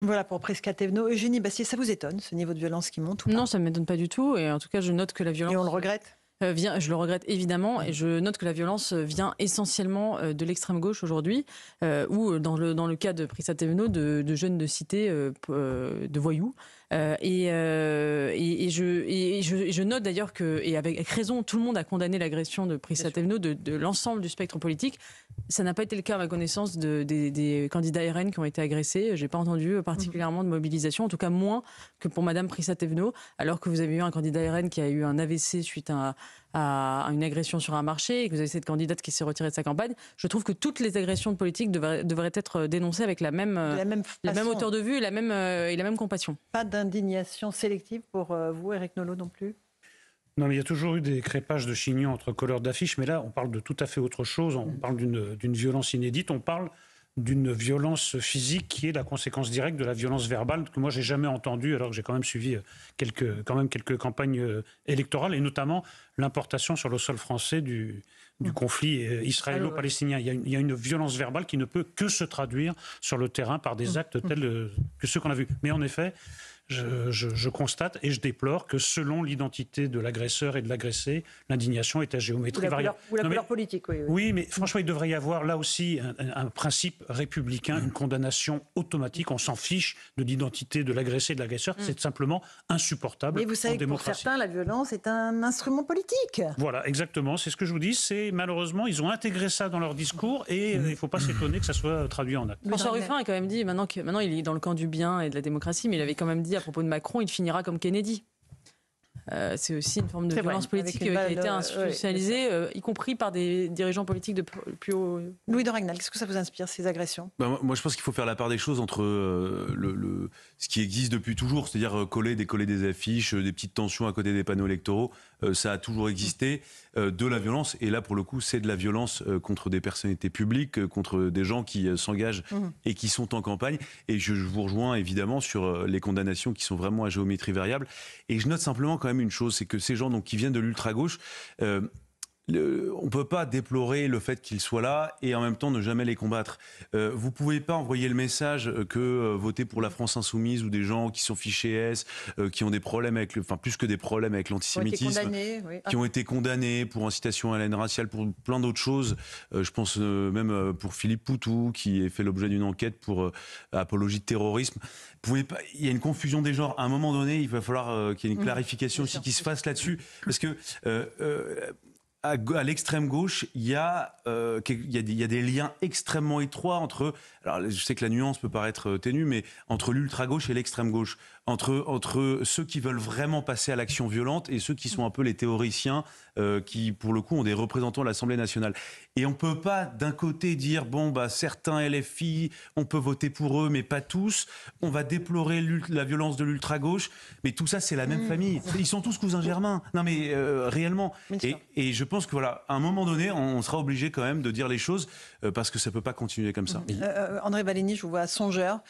Voilà pour Prisca Thévenot. Eugénie Bastier, ça vous étonne, ce niveau de violence qui monte ou pas? Non, ça ne m'étonne pas du tout. Et en tout cas, je note que la violence... Et on le regrette? Je le regrette évidemment, et je note que la violence vient essentiellement de l'extrême gauche aujourd'hui, ou dans le cas de Prisca Thévenot, de jeunes de cité, de voyous. Je note d'ailleurs que, et avec raison, tout le monde a condamné l'agression de Prisca Thévenot de l'ensemble du spectre politique. Ça n'a pas été le cas à ma connaissance des candidats RN qui ont été agressés. Je n'ai pas entendu particulièrement de mobilisation, en tout cas moins que pour Madame Prisca Thévenot, alors que vous avez eu un candidat RN qui a eu un AVC suite à une agression sur un marché, et que vous avez cette candidate qui s'est retirée de sa campagne. Je trouve que toutes les agressions de politique devraient être dénoncées avec la même hauteur de vue et la même compassion. Pas d'indignation sélective pour vous, Éric Nolot, non plus? Non, mais il y a toujours eu des crépages de chignons entre couleurs d'affiches, mais là, on parle de tout à fait autre chose. On parle d'une violence inédite, on parle d'une violence physique qui est la conséquence directe de la violence verbale que moi j'ai jamais entendue, alors que j'ai quand même suivi quelques campagnes électorales, et notamment l'importation sur le sol français du conflit israélo-palestinien. Il y a une violence verbale qui ne peut que se traduire sur le terrain par des actes tels que ceux qu'on a vus. Mais en effet, je constate et je déplore que selon l'identité de l'agresseur et de l'agressé, l'indignation est à géométrie variable. Ou la couleur politique, oui. Oui, mais franchement, il devrait y avoir là aussi un principe républicain, une condamnation automatique. On s'en fiche de l'identité de l'agressé et de l'agresseur. C'est simplement insupportable. Mais vous savez en que pour démocratie. certains, la violence est un instrument politique. Voilà, exactement. C'est ce que je vous dis. C'est malheureusement, ils ont intégré ça dans leur discours, et il ne faut pas s'étonner que ça soit traduit en actes. François Ruffin a quand même dit, maintenant il est dans le camp du bien et de la démocratie, mais il avait quand même dit à propos de Macron, il finira comme Kennedy. C'est aussi une forme de violence politique qui a été institutionnalisée, y compris par des dirigeants politiques de plus haut. Louis de Ragnal, qu'est-ce que ça vous inspire, ces agressions? Moi, je pense qu'il faut faire la part des choses entre ce qui existe depuis toujours, c'est-à-dire décoller des affiches, des petites tensions à côté des panneaux électoraux. Ça a toujours existé, de la violence. Et là, pour le coup, c'est de la violence contre des personnalités publiques, contre des gens qui s'engagent et qui sont en campagne. Et je vous rejoins évidemment sur les condamnations qui sont vraiment à géométrie variable. Et je note simplement quand même une chose, c'est que ces gens qui viennent de l'ultra-gauche, on ne peut pas déplorer le fait qu'ils soient là et en même temps ne jamais les combattre. Vous ne pouvez pas envoyer le message que voter pour la France insoumise ou des gens qui sont fichés S, qui ont des problèmes plus que des problèmes avec l'antisémitisme, qui ont été condamnés pour incitation à la haine raciale, pour plein d'autres choses. Je pense même pour Philippe Poutou, qui a fait l'objet d'une enquête pour apologie de terrorisme. Il y a une confusion des genres. À un moment donné, il va falloir qu'il y ait une clarification aussi qui se fasse là-dessus. Parce que à l'extrême gauche, il y a des liens extrêmement étroits entre... Alors, je sais que la nuance peut paraître ténue, mais entre l'ultra-gauche et l'extrême gauche. Entre ceux qui veulent vraiment passer à l'action violente et ceux qui sont un peu les théoriciens qui, pour le coup, ont des représentants à l'Assemblée nationale. Et on ne peut pas, d'un côté, dire, certains LFI, on peut voter pour eux, mais pas tous. On va déplorer la violence de l'ultra-gauche. Mais tout ça, c'est la même famille. Ils sont tous cousins germains. Non, mais réellement. Et je pense que, à un moment donné, on sera obligé quand même de dire les choses parce que ça ne peut pas continuer comme ça. André Valigny, je vous vois songeur.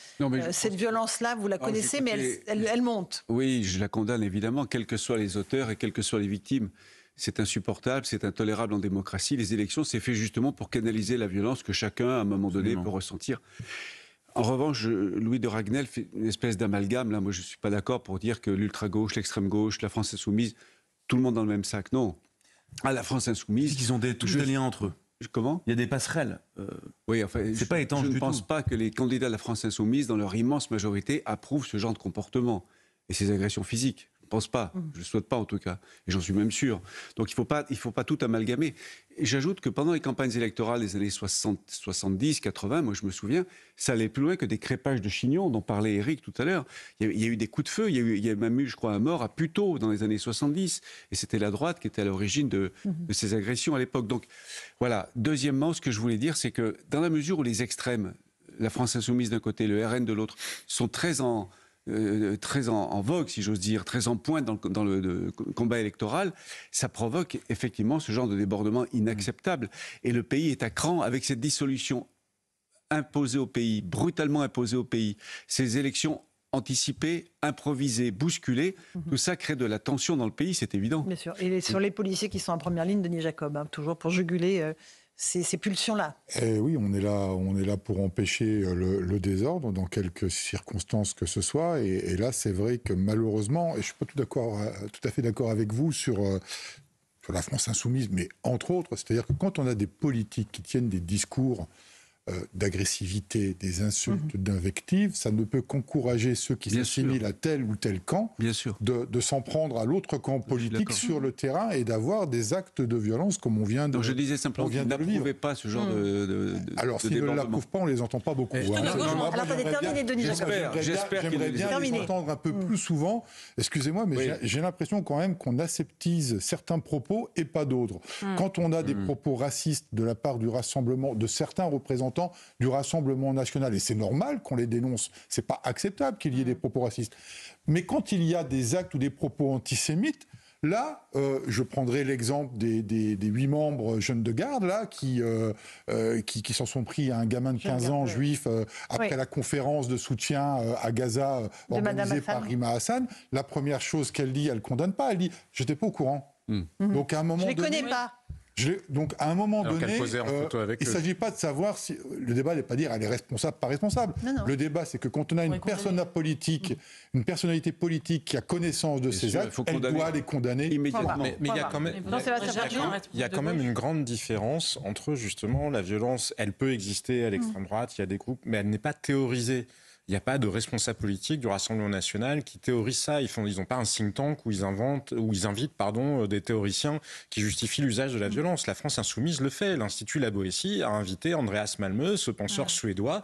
Cette violence-là, vous la connaissez, mais elle monte. Oui, je la condamne évidemment, quels que soient les auteurs et quelles que soient les victimes. C'est insupportable, c'est intolérable en démocratie. Les élections, c'est fait justement pour canaliser la violence que chacun, à un moment donné, peut ressentir. En revanche, Louis de Ragnel fait une espèce d'amalgame. Là, moi, je ne suis pas d'accord pour dire que l'ultra-gauche, l'extrême-gauche, la France insoumise, tout le monde dans le même sac. Non. À la France insoumise... Ils ont tous des liens entre eux. Comment ? Il y a des passerelles. Oui, enfin, c'est pas étanche je du ne tout. pense pas que les candidats de la France insoumise, dans leur immense majorité, approuvent ce genre de comportement et ces agressions physiques. Je ne pense pas. Je ne le souhaite pas, en tout cas. Et j'en suis même sûr. Donc, il ne faut pas tout amalgamer. Et j'ajoute que pendant les campagnes électorales des années 70, 80, moi, je me souviens, ça allait plus loin que des crépages de chignons dont parlait Éric tout à l'heure. Il y a eu des coups de feu. Il y a même eu, je crois, un mort à Puteaux dans les années 70. Et c'était la droite qui était à l'origine de ces agressions à l'époque. Donc, voilà. Deuxièmement, ce que je voulais dire, c'est que dans la mesure où les extrêmes, la France insoumise d'un côté, le RN de l'autre, sont très en vogue, si j'ose dire, très en pointe dans le combat électoral, ça provoque effectivement ce genre de débordement inacceptable. Et le pays est à cran avec cette dissolution imposée au pays, brutalement imposée au pays, ces élections anticipées, improvisées, bousculées, tout ça crée de la tension dans le pays, c'est évident. Bien sûr. Et sur les policiers qui sont en première ligne, Denis Jacob, toujours pour juguler ces pulsions-là. Oui, on est là pour empêcher le désordre dans quelques circonstances que ce soit. Et là, c'est vrai que malheureusement, et je ne suis pas tout à fait d'accord avec vous sur la France insoumise, mais entre autres, c'est-à-dire que quand on a des politiques qui tiennent des discours d'agressivité, des insultes, d'invectives, ça ne peut qu'encourager ceux qui s'assimilent à tel ou tel camp de s'en prendre à l'autre camp politique sur le terrain et d'avoir des actes de violence comme on vient de le vivre. Je disais simplement qu'ils n'approuvaient pas ce genre de Alors, s'ils ne l'approuvent pas, on ne les entend pas beaucoup. Alors, attendez, terminez, Denis Jacob. J'aimerais bien les entendre un peu plus souvent. Excusez-moi, mais j'ai l'impression quand même qu'on aseptise certains propos et pas d'autres. Quand on a des propos racistes de la part du rassemblement, de certains représentants du Rassemblement national, et c'est normal qu'on les dénonce, c'est pas acceptable qu'il y ait des propos racistes. Mais quand il y a des actes ou des propos antisémites, là, je prendrai l'exemple des 8 membres jeunes de garde là, qui s'en sont pris à un gamin de 15 ans juif après la conférence de soutien à Gaza organisée par Rima Hassan. La première chose qu'elle dit, elle ne condamne pas, elle dit « j'étais pas au courant ». Donc à un moment je ne les connais pas. Donc, à un moment donné, il ne s'agit pas de savoir si... Le débat n'est pas dire elle est responsable, pas responsable. Non. Le débat, c'est que quand on a une personnalité politique qui a connaissance de ces actes, elle doit les condamner immédiatement. Mais il y a quand même une grande différence entre, justement, la violence, elle peut exister à l'extrême droite, il y a des groupes, mais elle n'est pas théorisée. Il n'y a pas de responsable politique du Rassemblement national qui théorise ça. Ils n'ont pas un think tank où ils invitent des théoriciens qui justifient l'usage de la violence. La France insoumise le fait. L'Institut La Boétie a invité Andreas Malmö, ce penseur suédois,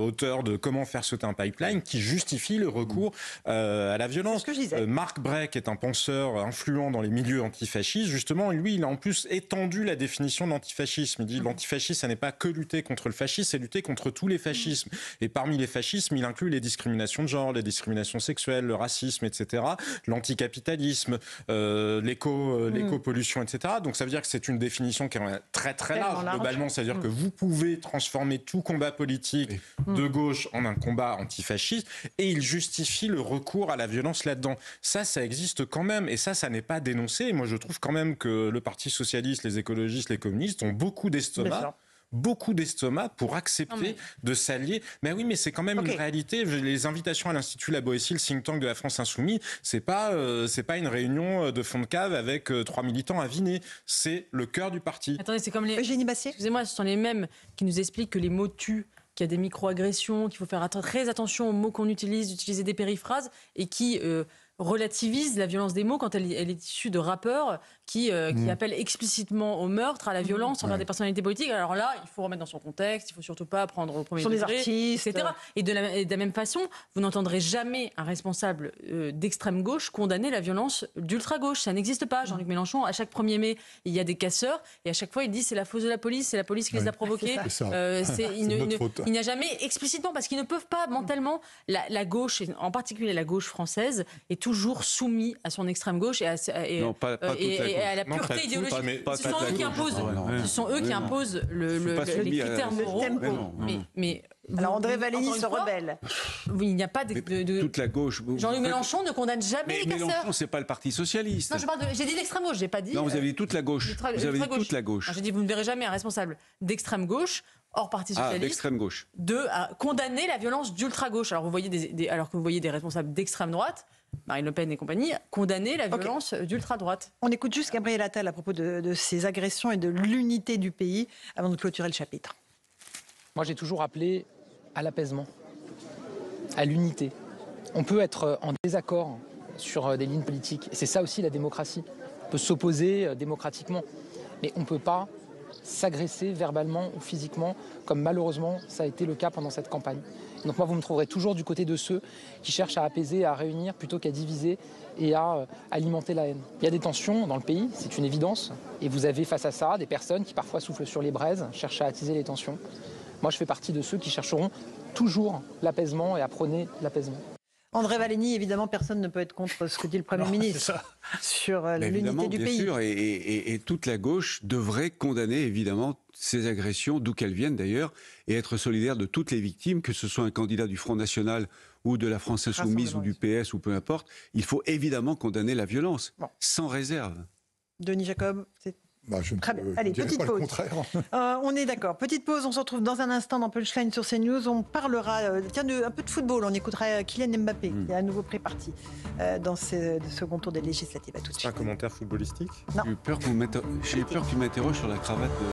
auteur de Comment faire sauter un pipeline, qui justifie le recours à la violence. Marc Breck est un penseur influent dans les milieux antifascistes. Justement, lui, il a en plus étendu la définition de l'antifascisme. Il dit l'antifascisme, ça n'est pas que lutter contre le fascisme, c'est lutter contre tous les fascismes. Et parmi les fascismes, il inclut les discriminations de genre, les discriminations sexuelles, le racisme, etc., l'anticapitalisme, l'éco-pollution, etc. Donc ça veut dire que c'est une définition qui est très très large. Globalement, ça veut dire que vous pouvez transformer tout combat politique de gauche en un combat antifasciste et il justifie le recours à la violence là-dedans. Ça existe quand même et ça n'est pas dénoncé. Et moi, je trouve quand même que le Parti socialiste, les écologistes, les communistes ont beaucoup d'estomac pour accepter de s'allier. Mais oui, mais c'est quand même une réalité. Les invitations à l'Institut La Boétie, le think tank de la France insoumise, c'est pas une réunion de fond de cave avec 3 militants avinés. C'est le cœur du parti. Attendez, c'est comme les... Eugénie Bastier. Excusez-moi, ce sont les mêmes qui nous expliquent que les mots tuent, qu'il y a des micro-agressions, qu'il faut faire très attention aux mots qu'on utilise, d'utiliser des périphrases et qui... relativise la violence des mots quand elle est issue de rappeurs qui appellent explicitement au meurtre, à la violence envers des personnalités politiques. Alors là, il faut remettre dans son contexte, il ne faut surtout pas prendre au premier degré, des artistes, etc. Et de la même façon, vous n'entendrez jamais un responsable d'extrême gauche condamner la violence d'ultra-gauche. Ça n'existe pas. Jean-Luc Mélenchon, à chaque 1er mai, il y a des casseurs et à chaque fois, il dit c'est la faute de la police, c'est la police qui les a provoqués. Il n'y a jamais explicitement, parce qu'ils ne peuvent pas mentalement, la gauche, en particulier la gauche française, est toujours soumis à son extrême gauche et à la pureté idéologique. Ce sont eux qui imposent les critères moraux. Alors André Valigny se rebelle. Oui, il n'y a pas de... Toute la gauche. Jean-Luc Mélenchon ne condamne jamais les casseurs. Mélenchon, c'est pas le Parti socialiste. Non, j'ai dit l'extrême gauche, j'ai pas dit... Non, vous avez dit toute la gauche. Vous avez dit toute la gauche. J'ai dit vous ne verrez jamais un responsable d'extrême gauche hors Parti socialiste, d'extrême gauche, condamner la violence d'ultra gauche. Alors alors que vous voyez des responsables d'extrême droite, Marine Le Pen et compagnie, condamner la violence d'ultra droite. On écoute juste Gabriel Attal à propos de ces agressions et de l'unité du pays avant de clôturer le chapitre. Moi, j'ai toujours appelé à l'apaisement, à l'unité. On peut être en désaccord sur des lignes politiques. C'est ça aussi la démocratie. On peut s'opposer démocratiquement, mais on ne peut pas s'agresser verbalement ou physiquement, comme malheureusement ça a été le cas pendant cette campagne. Donc moi, vous me trouverez toujours du côté de ceux qui cherchent à apaiser, à réunir, plutôt qu'à diviser et à alimenter la haine. Il y a des tensions dans le pays, c'est une évidence, et vous avez face à ça des personnes qui parfois soufflent sur les braises, cherchent à attiser les tensions. Moi, je fais partie de ceux qui chercheront toujours l'apaisement et à prôner l'apaisement. André Valigny, évidemment, personne ne peut être contre ce que dit le Premier ministre sur l'unité du pays. Bien sûr, et toute la gauche devrait condamner évidemment ces agressions, d'où qu'elles viennent d'ailleurs, et être solidaire de toutes les victimes, que ce soit un candidat du Front National ou de la France Insoumise ou du PS ou peu importe. Il faut évidemment condamner la violence, sans réserve. Denis Jacob, Très bien. Allez, petite pause. On est d'accord. Petite pause, on se retrouve dans un instant dans Punchline sur CNews. On parlera un peu de football. On écoutera Kylian Mbappé, qui est à nouveau pré-parti dans ce second tour des législatives. À tout de suite. Un commentaire footballistique ? Non. J'ai eu peur que tu m'interroges sur la cravate de...